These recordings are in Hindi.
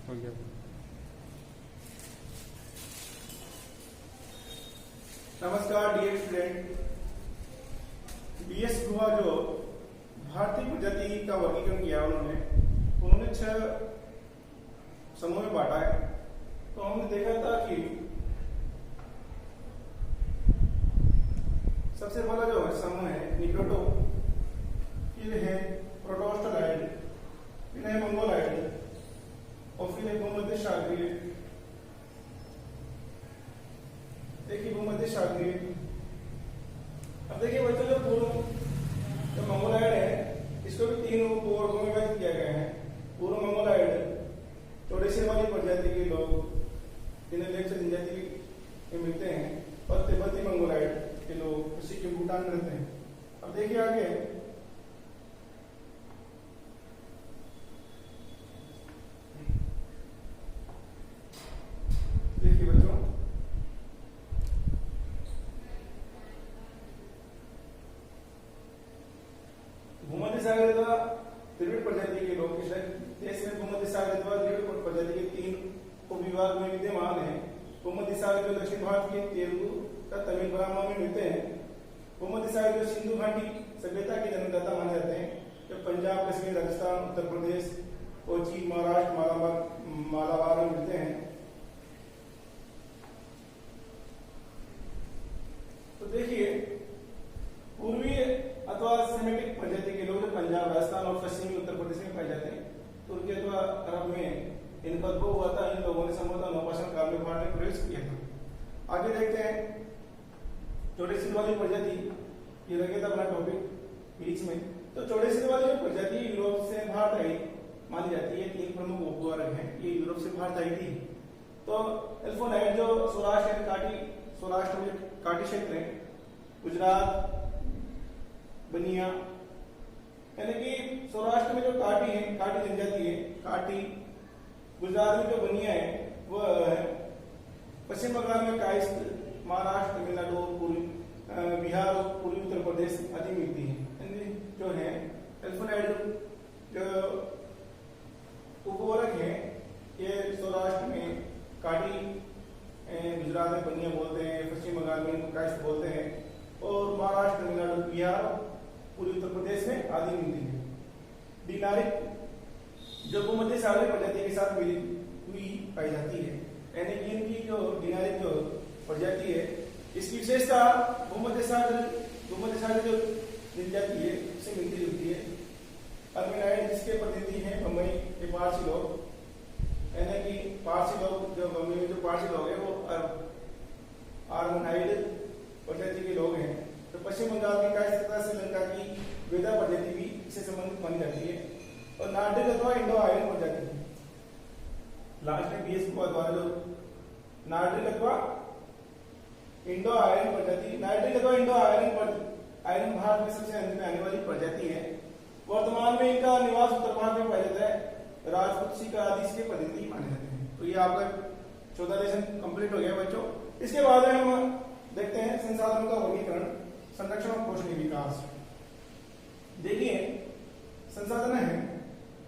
हो गया। नमस्कार डियर स्टूडेंट। बीएस हुआ जो भारतीय प्रजाति का वर्गीकरण किया उन्होंने 6 समूह में बांटा है। तो हमने देखा था कि सबसे पहला जो है समूह है निक्रोटो, फिर है प्रोटोस्टेरॉइड, फिर है मंगोलाइड और फिर है भूमध्यसागरीय। देखिए भूमध्यसागरीय। अब देखिए बच्चों जो पूर्व मंगोलाइड है इसको भी 3 उपवर्गों में विभाजित किया गया है। पूर्व मंगोलाइड चौड़े वाली प्रजाति के लोग जिन्हें लेप्चा जनजाति में मिलते हैं, और तिब्बती मंगोलाइड के लोग उसी के भूटान में रहते हैं। अब देखिए आगे देखिए बच्चों, भूमध्यसागरीय द्रविड़ प्रजाति के लोग इस देश में भूमध्यसागरीय द्रविड़ प्रजाति के 3 उपविभाग में विद्यमान है। भूमध्यसागरीय जो दक्षिण भारत के तेलुगु तथा तमिल ब्राह्मण में मिलते हैं। भूमध्यसागरीय जो सिंधु घाटी सभ्यता के जन्मदाता माने जाते हैं, जो पंजाब, कश्मीर, राजस्थान, उत्तर प्रदेश, कोची, महाराष्ट्र, मालाबार में मिलते हैं। तो देखिए पूर्वी अथवा सेमेटिक प्रजाति के लोग पंजाब, राजस्थान और पश्चिमी उत्तर प्रदेश में पाए जाते हैं। तुर्की अथवा अरब में इनका उद्भव हुआ था। इन लोगों ने संभवतः नवपाषाण काल में भारत में प्रवेश किया था। आगे देखते हैं चौड़े सिर वाली प्रजाति, ये रह था अपना टॉपिक बीच में। तो चौड़े सिर वाली प्रजाति यूरोप से भारत आई मानी जाती है। 3 प्रमुख उपवर्ग हैं, ये यूरोप से भारत आई थी। तो एल्फोनाइड जो सौराष्ट्र काटी क्षेत्र है, गुजरात, बनिया, यानी कि सौराष्ट्र में जो काटी है, काटी जनजाति है, काटी। गुजरात में जो बनिया है वह है। पश्चिम बंगाल में कायस्थ, महाराष्ट्र, तमिलनाडु, बिहार और पूर्वी उत्तर प्रदेश आदि मिलती है। जो है एल्फोनाइड जो उपवर्ग है, ये सौराष्ट्र में काटी, गुजरात में बनिया बोलते हैं, पश्चिम बंगाल में कायस्थ बोलते हैं, और महाराष्ट्र, तमिलनाडु, बिहार, पूर्वी उत्तर प्रदेश में आदि मिलती है। डिनारिक जो भूमध्यसागरीय प्रजाति के साथ मिली हुई पाई जाती है, यानी कि इनकी जो डिनारिक जो प्रजाति है इसकी विशेषता भूमध्यसागरीय जो जनजाति है उससे मिलती जुलती है। अर्मेनाइड जिसके प्रतिनिधि हैं बम्बई के पारसी लोग, यानी कि पारसी लोग जो बम्बई में जो पारसी लोग हैं वो अर्मेनाइड प्रजाति के लोग हैं। तो पश्चिम बंगाल की कायस्थ, श्रीलंका की वेदा प्रजाति भी इससे संबंधित मानी जाती है। और नार्डिक अथवा इंडो आर्यन प्रजाति लास्ट में बीएस द्वारा जो नार्डिक अथवा इंडो आर्यन प्रजाति, नार्डिक अथवा इंडो आर्यन भारत में सबसे अंत में आने वाली प्रजाति है। वर्तमान में इनका निवास उत्तर भारत में पाया जाता है। राजपूत, सिख आदि इसके प्रतिनिधि माने जाते हैं। तो ये आपका 14 लेसन कंप्लीट हो गया बच्चों। इसके बाद में हम देखते हैं संसाधनों का वर्गीकरण, संरक्षण और पोषण विकास। देखिए संसाधन है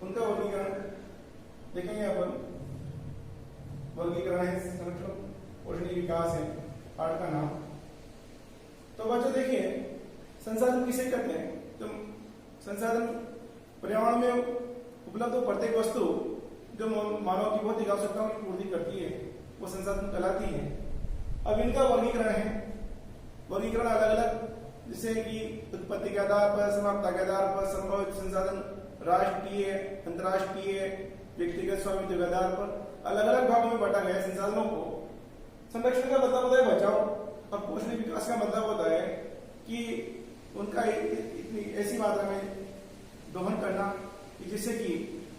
उनका वर्गीकरण देखेंगे अपन। वर्गीकरण है, संरक्षण, पोषण, विकास है पाठ का नाम। तो बच्चों देखिए संसाधन किसे कहते हैं? तो संसाधन पर्यावरण में उपलब्ध प्रत्येक वस्तु जो मानव की भौतिक आवश्यकताओं की पूर्ति करती है वो संसाधन कहलाती है। अब इनका वर्गीकरण है। वर्गीकरण अलग अलग, जैसे कि उत्पत्ति के आधार पर, समाप्ति के आधार पर, संभावित संसाधन, राष्ट्रीय, अंतर्राष्ट्रीय, व्यक्तिगत स्वामित्व के आधार पर अलग अलग भागों में बांटा गया है संसाधनों को। संरक्षण का मतलब होता है बचाव, और पोषण विकास का मतलब होता है कि उनका इतनी ऐसी मात्रा में दोहन करना कि जिससे कि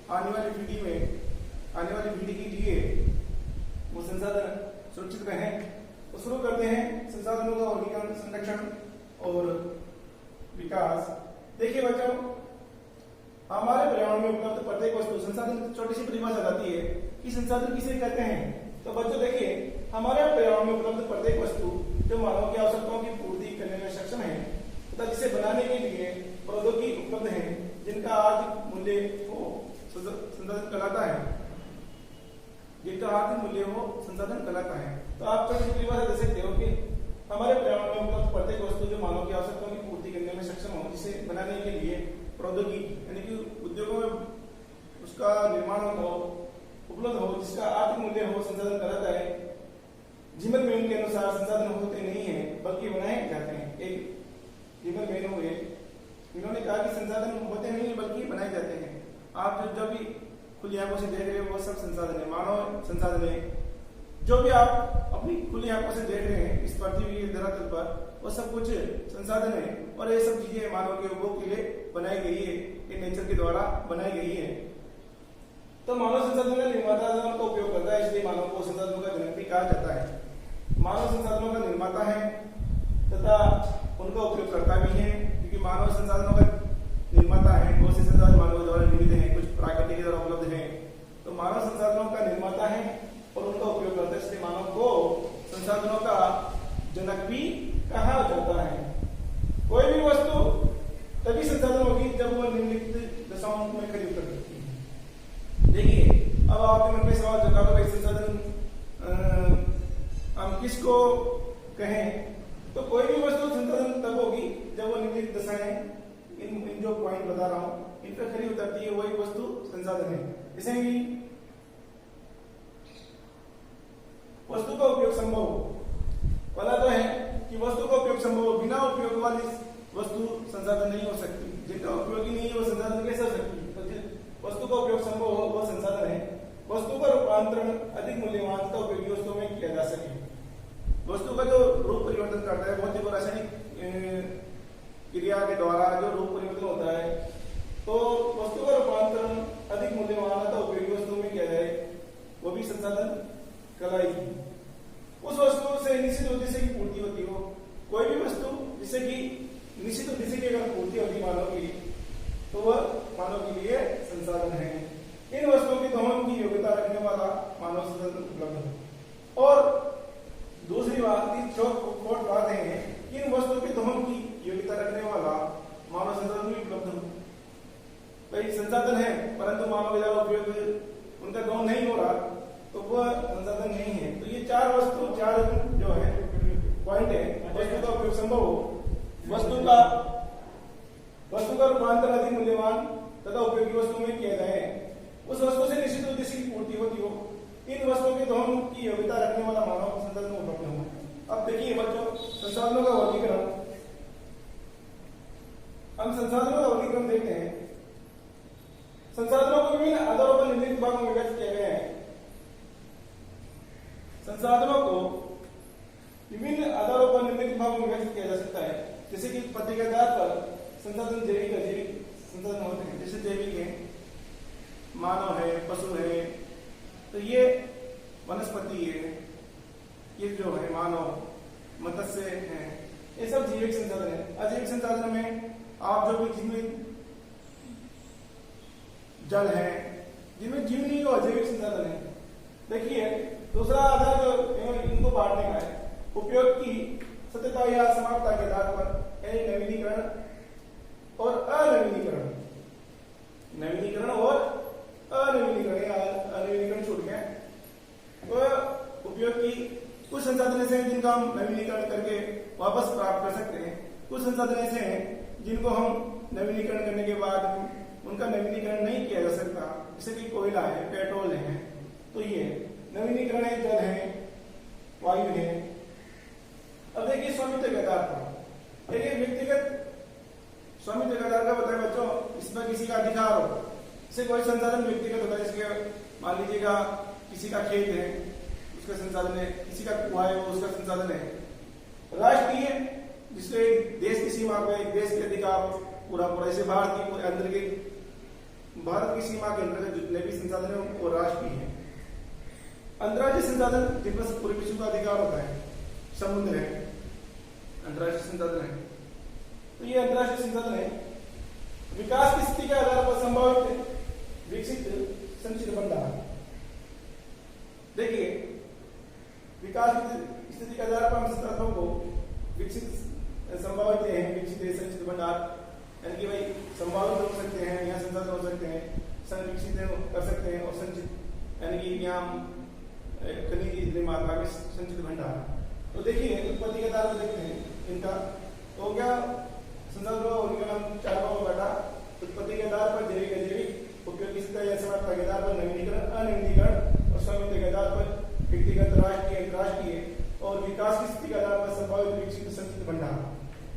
आने वाली पीढ़ी के लिए वो संसाधन सुरक्षित रहें। तो शुरू करते हैं संसाधनों का वर्गीकरण, संरक्षण और विकास। देखिए बच्चों, हमारे पर्यावरण में उपलब्ध प्रत्येक वस्तु, संसाधन छोटी सी परिभाषा आती है कि संसाधन किसे कहते हैं। तो बच्चों देखिए हमारे पर्यावरण में उपलब्ध प्रत्येक वस्तु जो मानव की आवश्यकताओं की पूर्ति करने में सक्षम है तथा जिसे बनाने के लिए प्रौद्योगिकी उपलब्ध है, जिनका आर्थिक मूल्य को संसाधन कहलाता है। आर्थिक मूल्य वो संसाधन कहलाता है। तो आप छोटी बात दे सकते हो कि हमारे पर्यावरण में उपलब्ध प्रत्येक वस्तु जो मानव की आवश्यकताओं की पूर्ति करने में सक्षम हो, जिसे बनाने के लिए प्रौद्योगिकी यानी कि उद्योगों में उसका निर्माण हो, उपलब्ध हो, जिसका आर्थिक मूल्य हो, संसाधन कहलाता है। जीवन में के अनुसार संसाधन होते नहीं है बल्कि बनाए जाते हैं। एक जीवन में हुए इन्होंने कहा कि संसाधन होते नहीं है बल्कि बनाए जाते हैं। आप जो भी खुली आंखों से देख रहे हो वो सब संसाधन है, मानव संसाधन है। जो भी आप अपनी खुली आंखों से देख रहे हैं इस पृथ्वी धरातल पर, वो सब कुछ संसाधन है और ये सब चीजें मानव के उपभोग के लिए बनाई गई है, ये नेचर के द्वारा बनाई गई है। तो मानव संसाधनों का निर्माता का उपयोग करता है, इसलिए मानव को संसाधनों का जनक भी कहा जाता है। मानव संसाधनों का निर्माता है तथा उनका उपयोगकर्ता भी है, क्योंकि मानव संसाधनों का निर्माता है, बहुत से संसाधन मानव द्वारा निर्मित हैं, कुछ प्राकृतिक के द्वारा उपलब्ध हैं। तो मानव संसाधनों का निर्माता है और उनका उपयोग करता है, इसलिए मानव को संसाधनों का जनक भी कहा जाता है। कोई भी वस्तु तभी संसाधन होगी जब वह निम्नलिखित दशाओं में खड़ी उतर सकती है। देखिए, अब आपके मन में सवाल जगा तो संसाधन हम किसको कहें? तो कोई भी वस्तु संसाधन तब होगी जब वो निम्नलिखित दशाएं इन जो पॉइंट बता रहा हूं इन पर खड़ी उतरती है, वही वस्तु संसाधन है। जैसे कि वस्तु का उपयोग संभव वाला तो है कि वस्तु का उपयोग संभव, बिना उपयोग वाली वस्तु संसाधन नहीं हो सकती। जिनका उपयोगी नहीं है वो संसाधन कैसे हो सकती है? तो वस्तु का उपयोग संभव हो वो संसाधन है। वस्तु का रूपांतरण अधिक मूल्यवान तथा उपयोगी वस्तुओं में किया जा सके। वस्तु का जो रूप परिवर्तन करता है भौतिक और रासायनिक क्रिया के द्वारा जो रूप परिवर्तन होता है, तो वस्तु का रूपांतरण अधिक मूल्यवान तथा उपयोगी वस्तु में किया जाए, वो भी संसाधन कहलाएगी। उस वस्तु से निश्चित उद्देश्य की पूर्ति होती हो, कोई भी वस्तु जिससे कि निश्चित उद्देश्य की अगर पूर्ति होती मानव की, तो वह मानव के लिए संसाधन है। इन वस्तुओं की दोहन की योग्यता रखने वाला मानव संसाधन उपलब्ध हो। और दूसरी बात बात है कि इन वस्तुओं के दोहन की योग्यता रखने वाला मानव संसाधन भी उपलब्ध हो। भाई संसाधन है परंतु मानव द्वारा उपयोग उनका दोहन नहीं हो रहा, तो वह संसाधन नहीं है। तो ये चार जो है पॉइंट है, वस्तु का उपयोग संभव हो, वस्तु का रूपांतरण अधिक मूल्यवान तथा उपयोगी वस्तु में किया जाए, उस वस्तु से निश्चित उद्देश्य की पूर्ति होती हो, इन वस्तुओं के दोहन की योग्यता रखने वाला मानव संसाधन उपलब्ध हो। अब देखिए बच्चों, संसाधनों का वर्गीकरण, हम संसाधनों का वर्गीकरण देखते हैं। संसाधनों को विभिन्न आधारों पर निम्नलिखित भागों में व्यक्त किया गया है। संसाधनों को विभिन्न आधारों पर निम्नलिखित भागों में व्यक्त किया जा सकता है। जैसे कि पद्धति के आधार पर संसाधन जैविक संसाधन होते हैं, जैसे जैविक है, मानव है, पशु है, तो ये वनस्पति है, ये जो है मानव, मत्स्य है, ये सब जैविक संसाधन है। अजैविक संसाधन में आप जो भी जिनमें जल है, जिनमें जीव नहीं, वो अजैविक संसाधन है। देखिए दूसरा आधार जो इनको बांटने का है, उपयोग की सत्यता या समाप्तता के आधार पर नवीनीकरण और अनवीनीकरण, नवीनीकरण और अनवीनीकरण छूट गया। तो उपयोग की कुछ संसाधन ऐसे हैं जिनका हम नवीनीकरण करके वापस प्राप्त कर सकते हैं, कुछ संसाधन ऐसे हैं जिनको हम नवीनीकरण करने के बाद उनका नवीनीकरण नहीं किया जा सकता, जैसे कि कोयला है, पेट्रोल है। तो ये नवीनीकरण है, जल है, वायु है। अब देखिए स्वामित्व के आधार पर, देखिए व्यक्तिगत स्वामित्व के आधार का बताया बच्चों, इसमें किसी का अधिकार हो, जैसे कोई संसाधन व्यक्तिगत होता है, जैसे मान लीजिएगा किसी का खेत है उसका संसाधन है, किसी का कुआं है वो उसका संसाधन है। राष्ट्रीय जिससे देश की सीमा को, एक देश के अधिकार पूरा ऐसे भारत की सीमा के अंतर्गत जितने भी संसाधन है वो राष्ट्रीय है। अंतर्राष्ट्रीय संसाधन जिन पर पूरे विश्व का अधिकार होता है, समुद्र है, अंतर्राष्ट्रीय संसाधन है। तो ये अंतर्राष्ट्रीय संसाधन है। विकास की स्थिति के आधार पर संभावित विकसित संचित भंडार, देखिए विकास की स्थिति के आधार पर हम संसाधनों को विकसित संभावित है, विकसित संचित भंडार, यानी कि भाई संभावित हो सकते हैं, यहाँ संसाधन हो सकते हैं, संविकसित कर सकते हैं, और संचित यानी कि यहाँ खनिज इतनी मात्रा में संचित भंडार। तो देखिए उत्पत्ति के आधार पर देखते हैं इनका। तो क्या संसाधनों वर्गीकरण 4 भागों में बांटा। उत्पत्ति के आधार पर जैविक अजैविक, उपयोगिता या समाप्ति के आधार पर नवीनीकरण अनवीनीकरण, और स्वामित्व के आधार पर व्यक्तिगत, राष्ट्रीय, अंतरराष्ट्रीय, और विकास की स्थिति के आधार पर संभावित विकसित संचित भंडार।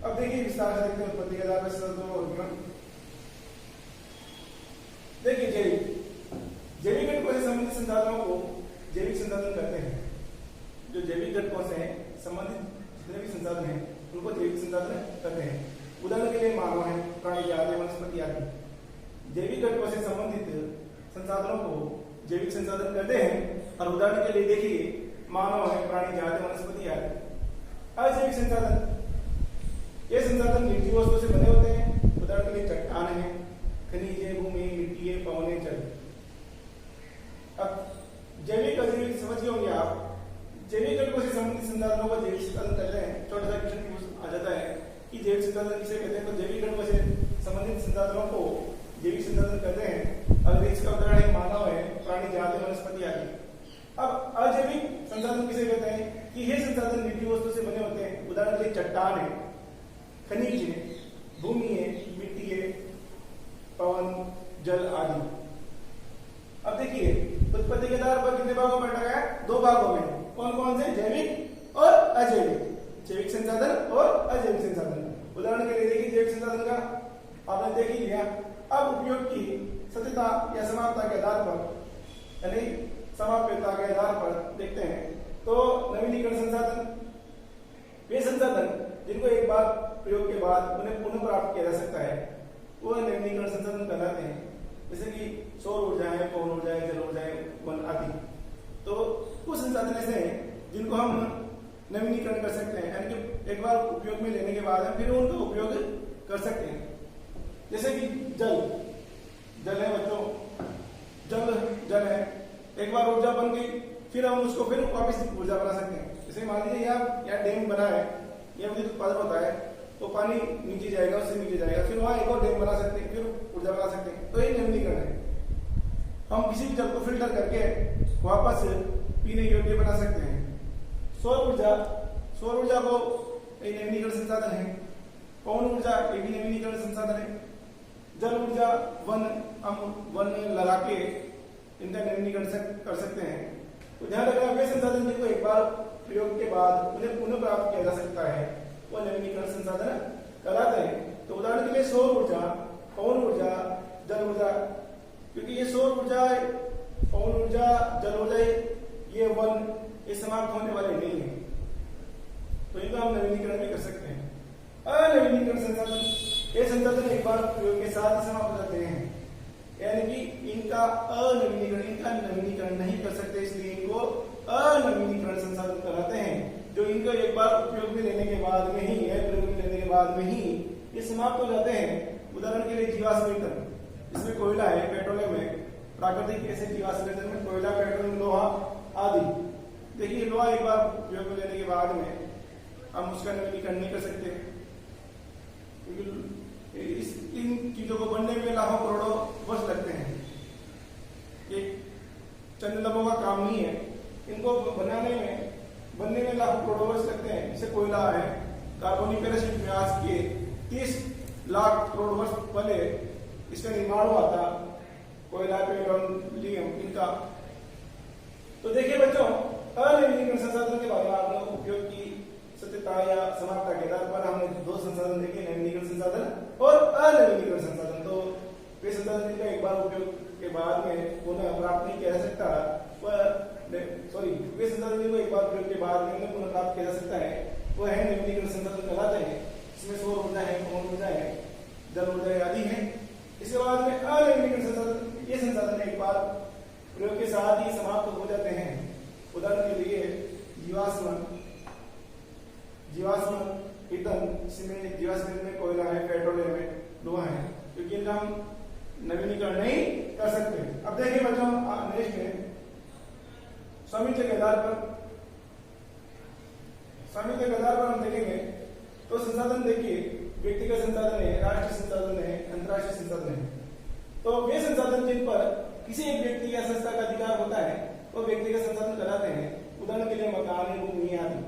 अब देखिए विस्तार से देखते हैं उत्पत्ति के आधार पर संसाधनों वर्गीकरण। देखिए जैविक घटकों से संबंधित संसाधनों को जैविक संसाधन कहते हैं। जो जैविक घटकों से संबंधित जितने भी संसाधन हैं उनको जैविक संसाधन कहते हैं। उदाहरण के लिए मानव है, प्राणी आदि, वनस्पति आदि। जैविक घटकों से संबंधित संसाधनों को जैविक संसाधन कहते हैं। और उदाहरण के लिए देखिए मानव है, प्राणी आदि, वनस्पति आदि। अजैविक संसाधन, ये संसाधन निर्जीव वस्तुओं से बने होते हैं। उदाहरण के लिए चट्टान है, खनिज है, भूमि, मिट्टी है, पवन है, जल। अब जैविक अजैविक समझिए होंगे आप। जैविक घटकों से संबंधित संसाधनों को जैविक संसाधन कहते हैं। छोटा सा क्वेश्चन आ जाता है कि जैविक संसाधन किसे कहते हैं। तो जैविक घटकों से संबंधित संसाधनों को जैविक संसाधन कहते हैं। अगर इसका उदाहरण है मानव है, प्राणी जाति, वनस्पति आदि। अब अजैविक संसाधन किसे कहते हैं कि ये संसाधन निर्जीव वस्तु से बने होते हैं। उदाहरण के लिए चट्टान है, खनिज है, भूमि है, मिट्टी है, पवन, जल आदि। अब देखिए उत्पत्ति के आधार पर कितने भागों में बांटा गया? 2 भागों में। कौन कौन से? जैविक और अजैविक। जैविक संसाधन और अजैविक संसाधन। उदाहरण के लिए देखिए जैविक संसाधन का आपने देख ही लिया। अब उपयोग की सत्यता या समाप्तता के आधार पर, यानी समाप्यता के आधार पर देखते हैं। तो नवीनीकरण संसाधन, वे संसाधन जिनको एक बार प्रयोग के बाद उन्हें पुनः प्राप्त किया जा सकता है, वो नवीनीकरण संसाधन कहलाते हैं। जैसे कि सौर ऊर्जा है, पवन ऊर्जा है, जल ऊर्जा है, वन आदि। तो कुछ संसाधन ऐसे हैं जिनको हम नवीनीकरण कर सकते हैं, यानी कि एक बार उपयोग में लेने के बाद हम फिर उनका उपयोग कर सकते हैं। जैसे कि जल है बच्चों, जल है, एक बार ऊर्जा बन गई फिर हम उसको फिर वापस ऊर्जा बना सकते हैं। जैसे मान लीजिए यहाँ डैम बना है, यह विद्युत उत्पादन होता है, तो पानी नीचे जाएगा, उससे नीचे जाएगा, फिर वहां एक और डैम बना सकते हैं, फिर ऊर्जा बना सकते हैं। तो ये नवीनीकरण है। हम किसी भी जल को फिल्टर करके वापस पीने योग्य बना सकते हैं। सौर ऊर्जा को एक नवीनीकरण संसाधन है। पवन ऊर्जा एक भी नवीनीकरण संसाधन है। जल ऊर्जा हम वन लगा के इनका नवीनीकरण कर सकते हैं। तो ध्यान रखना वे संसाधन जिनको एक बार प्रयोग के बाद उन्हें पुनः प्राप्त किया जा सकता है, वो नवीनीकरण संसाधन कहलाते हैं। तो उदाहरण के लिए सौर ऊर्जा, पवन ऊर्जा, जल ऊर्जा, क्योंकि ये सौर ऊर्जा, पवन ऊर्जा, जल ऊर्जा ये ये समाप्त होने वाले नहीं है, तो इनका हम नवीनीकरण भी कर सकते हैं। अनवीनीकरण संसाधन, ये संसाधन एक बार प्रयोग के साथ ही समाप्त हो जाते हैं, यानी कि इनका नवीनीकरण नहीं कर सकते, इसलिए इनको अनवीनीकरण संसाधन कहलाते हैं। जो इनको एक बार उपयोग में लेने के बाद में ही, प्रयोग में लेने के बाद में ही ये समाप्त हो जाते हैं। उदाहरण के लिए जीवाश्म ईंधन, इसमें कोयला है, पेट्रोलियम है, प्राकृतिक ऐसे जीवाश्म ईंधन में कोयला, पेट्रोलियम, लोहा आदि। देखिए लोहा एक बार उपयोग में लेने के बाद में हम उसका नवीनीकरण नहीं कर सकते, क्योंकि इन चीजों को बनने में लाखों करोड़ों वर्ष लगते हैं। ये चंद लम्हों का काम नहीं है, इनको बनने में लाखों करोड़ों वर्ष लगते हैं। जैसे कोयला है, कार्बोनिफेरस व्यास के 30 लाख करोड़ वर्ष पहले इसका निर्माण हुआ था, कोयला, पेट्रोलियम इनका। तो देखिए बच्चों, अनवीनीकरण संसाधन के बारे में आपने उपयोग की सत्यता या समाप्तता के आधार पर हमने 2 संसाधन देखे, नवीनीकरण संसाधन और अनवीनीकरण संसाधन। तो वे संसाधन जिनका एक बार उपयोग के बाद में पुनः प्राप्त नहीं किया जा सकता, वे संसाधन जिनको एक बार प्रयोग के बाद में उन्हें पुनः प्राप्त किया जा सकता है, वो है नवीनीकरण संसाधन कहलाते हैं। इसमें सौर ऊर्जा है, पवन ऊर्जा है, जल ऊर्जा आदि है। इसके बाद में अनवीनीकरण संसाधन, ये संसाधन एक बार प्रयोग के साथ ही समाप्त हो जाते हैं। उदाहरण के लिए जीवाश्म ईंधन, इसमें जीवाश्म ईंधन में कोयला है, पेट्रोलियम है, लोहा है, क्योंकि इनका हम नवीनीकरण नहीं कर सकते। अब देखिए बच्चों नेक्स्ट में स्वामित्व के आधार पर हम देखेंगे। तो संसाधन देखिए, व्यक्तिगत संसाधन है, राष्ट्रीय संसाधन है, अंतरराष्ट्रीय संसाधन है। तो वे संसाधन जिन पर किसी एक व्यक्ति या संस्था का अधिकार होता है, वो व्यक्तिगत संसाधन कहलाते हैं। उदाहरण के लिए मकान है, भूमि आदि।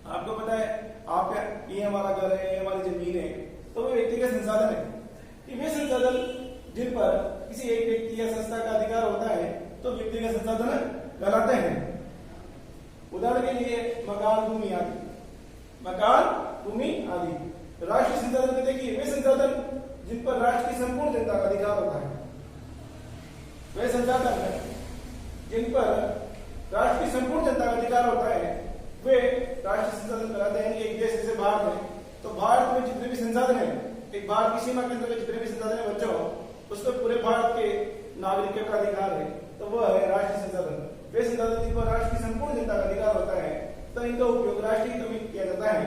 आपको पता है आपका ये हमारा घर है, ये हमारी जमीन है, तो वो व्यक्तिगत संसाधन है। कि वे संसाधन जिन पर किसी एक व्यक्ति या संस्था का अधिकार होता है तो व्यक्तिगत संसाधन कहलाते हैं। उदाहरण के लिए मकान, भूमि आदि। मकान, भूमि आदि। राष्ट्रीय संसाधन में देखिए वे संसाधन जिन पर राष्ट्र की संपूर्ण जनता का अधिकार होता है। वे संसाधन जिन पर राष्ट्र की संपूर्ण जनता का अधिकार होता है वे राष्ट्रीय संसाधन कहलाते हैं। एक देश जैसे भारत है तो भारत में जितने भी संसाधन है, एक भारत की सीमा के अंतर्गत जितने भी संसाधन है बच्चों, उस पर पूरे भारत के नागरिकों का अधिकार है, तो वह है राष्ट्रीय संसाधन। वे संसाधन जिन पर राष्ट्र की संपूर्ण जनता का अधिकार होता है तो इनका उपयोग राष्ट्रीय हितों में किया जाता है,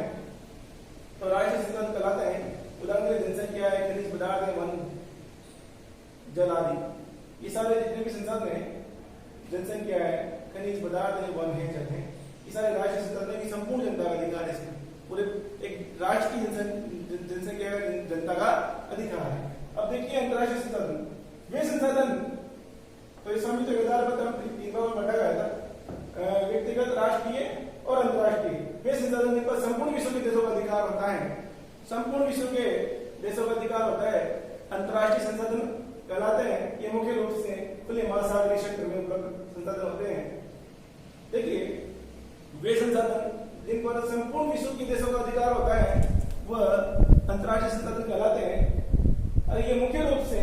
तो राष्ट्रीय संसाधन कहलाते हैं। उदाहरण के लिए जनसंख्या है, खनिज पदार्थ है, वन, जल आदि। ये सारे जितने भी संसाधन है, जनसंख्या है, खनिज पदार्थ है, वन है, जल है, ये सारे राष्ट्रीय संसाधन की संपूर्ण जनता का अधिकार है। पूरे एक राष्ट्र की जनसंख्या जनता का अधिकार है। अब देखिए अंतर्राष्ट्रीय संसाधन, वे संसाधन तो इस समिति के आधार पर तीन भागों में बांटा गया था, व्यक्तिगत, राष्ट्रीय और अंतर्राष्ट्रीय। वे संसाधन जिन पर संपूर्ण विश्व के देशों का अधिकार होता है, संपूर्ण विश्व के देशों का अधिकार होता है, अंतर्राष्ट्रीय संसाधन कहलाते हैं। ये मुख्य रूप से खुले महासागरीय क्षेत्र में उपलब्ध संसाधन होते हैं। देखिए वे संसाधन जिन पर संपूर्ण विश्व के देशों का अधिकार होता है वह अंतर्राष्ट्रीय संसाधन कहलाते हैं। और ये मुख्य रूप से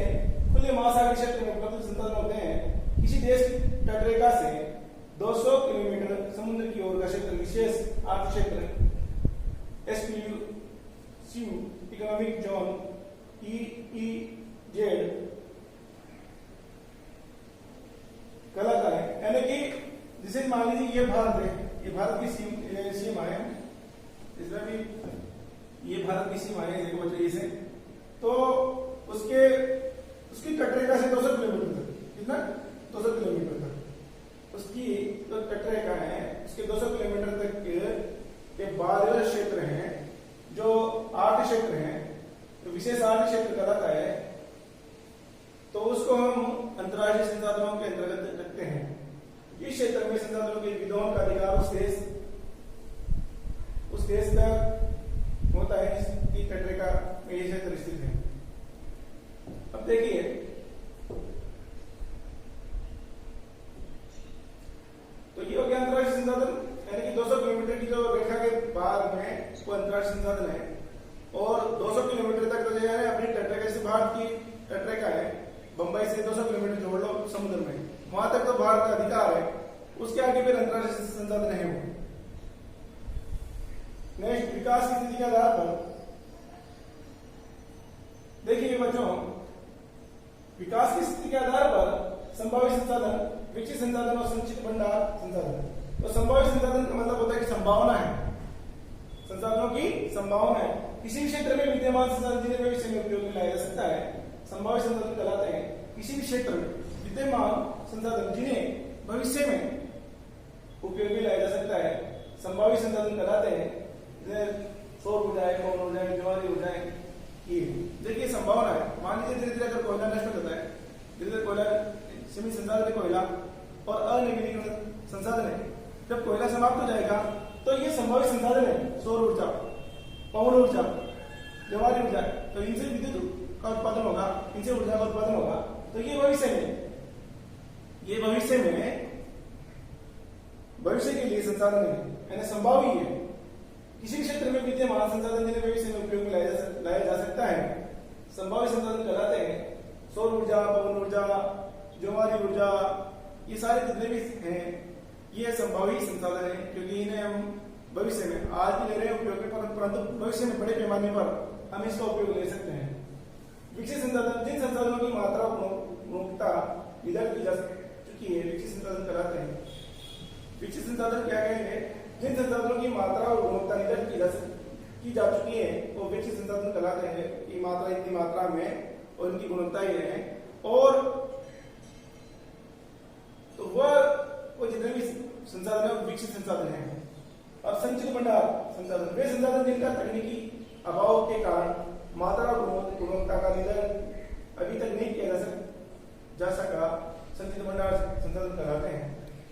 खुले महासागरीय क्षेत्र में उपलब्ध संसाधन होते हैं। किसी देश की तटरेखा से 200 किलोमीटर समुद्र की ओर का क्षेत्र विशेष आर्थिक क्षेत्र SPU इकोनॉमिक जोन EEZ कहलाता है। यानी कि जिसे मान लीजिए ये भारत है, ये भारत की सीमा है, इसमें भी ये भारत की सीमा है, देखो बच्चों इसे, तो उसकी तटरेखा से 200 किलोमीटर तक, कितना 200 किलोमीटर तक उसकी जो तटरेखा है उसके 200 किलोमीटर तक के 12 क्षेत्र हैं जो आर्थिक क्षेत्र हैं, तो विशेष आर्थिक क्षेत्र कहलाता है। तो उसको हम अंतर्राष्ट्रीय संसाधनों के अंतर्गत रखते हैं। इस क्षेत्र में संसाधनों के विद्वान का अधिकार उस देश तक होता है जिसकी तटरेखा में ये क्षेत्र स्थित है। अब देखिए तो ये हो गया अंतर्राष्ट्रीय संसाधन, यानी कि 200 किलोमीटर की जो रेखा के बाहर में वो अंतर्राष्ट्रीय संसाधन है। और 200 किलोमीटर तक तो जो है अपनी तटरेखा से भारत की तटरेखा है, बंबई से 200 किलोमीटर जोड़ लो समुद्र में, वहां तक तो भारत का अधिकार है। उसके आगे फिर अंतर्राष्ट्रीय संसाधन है वो। नेक्स्ट, विकास की स्थिति के आधार पर देखिए बच्चों, विकास की स्थिति के आधार पर संभावित संसाधन, विकसित संसाधन और संचित भंडार संसाधन। तो संभावित संसाधन का मतलब होता है कि संभावना है, संसाधनों की संभावना है। किसी भी क्षेत्र में विद्यमान संसाधन जिन्हें भविष्य में उपयोग में लाया जा सकता है संभावित संसाधन कहलाते हैं। किसी भी क्षेत्र में विद्यमान संसाधन जिन्हें भविष्य में उपयोग में लाया जा सकता है संभावित संसाधन कहलाते हैं। सौर ऊर्जा है, पवन ऊर्जा है, ज्वारी ऊर्जा है। ये देखिए संभावना है। मान लीजिए धीरे धीरे अगर कोयला नष्ट होता है, धीरे धीरे कोयला सीमित संसाधन है, कोयला और अनवीनीकृत संसाधन है, जब कोयला समाप्त हो जाएगा तो ये संभावित संसाधन है। सौर ऊर्जा, पवन ऊर्जा, ज्वारी ऊर्जा, तो इनसे विद्युत का उत्पादन होगा, इनसे ऊर्जा का उत्पादन होगा। तो ये भविष्य के लिए संसाधन है, यानी संभावी है। किसी क्षेत्र में विद्यमान संसाधन जिन्हें भविष्य में उपयोग में लाया जा सकता है संभावित संसाधन कहलाते हैं। सौर ऊर्जा, पवन ऊर्जा, ज्वारी ऊर्जा, ये सारे जितने भी हैं ये संभावित संसाधन है, क्योंकि इन्हें हम भविष्य में आज भी ले रहे हैं उपयोग में, परंतु भविष्य में बड़े पैमाने पर हम इसका उपयोग ले सकते हैं। विकसित संसाधन, जिन संसाधनों की मात्रा गुणवत्ता निर्धारित की जा चुकी है विकसित संसाधन कहलाते हैं। विकसित संसाधन क्या कहेंगे? जिन संसाधनों की मात्रा और गुणवत्ता निर्धारित की जा चुकी है वो विकसित संसाधन कहलाते हैं। कि मात्रा इतनी मात्रा में और इनकी गुणवत्ता ये है, और तो वो जितने भी संसाधन है विकसित संसाधन है। अब संचित भंडार संसाधन, वे संसाधन जिनका तकनीकी अभाव के कारण मात्रा और गुणवत्ता का निर्धारण अभी तक नहीं किया जा सका संचित भंडार संसाधन कहलाते हैं।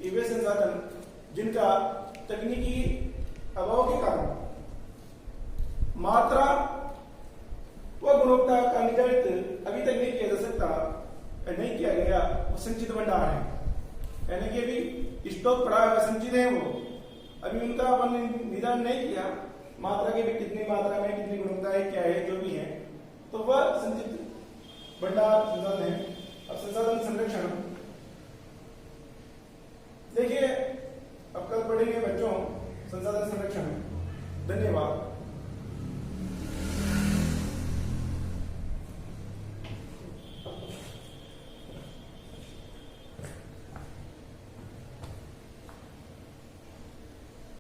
ये वे संसाधन जिनका तकनीकी अभाव के कारण मात्रा व गुणवत्ता का निर्धारित अभी तक नहीं किया जा सकता, नहीं किया गया, वो संचित भंडार है। यानी कि अभी स्टॉक पड़ा है, संचित है, वो अभी उनका अपन निदान नहीं किया, मात्रा के भी कितनी मात्रा में कितनी गुणवत्ता है, क्या है, जो भी है, तो वह संचित भंडार संसाधन है। अब संसाधन संरक्षण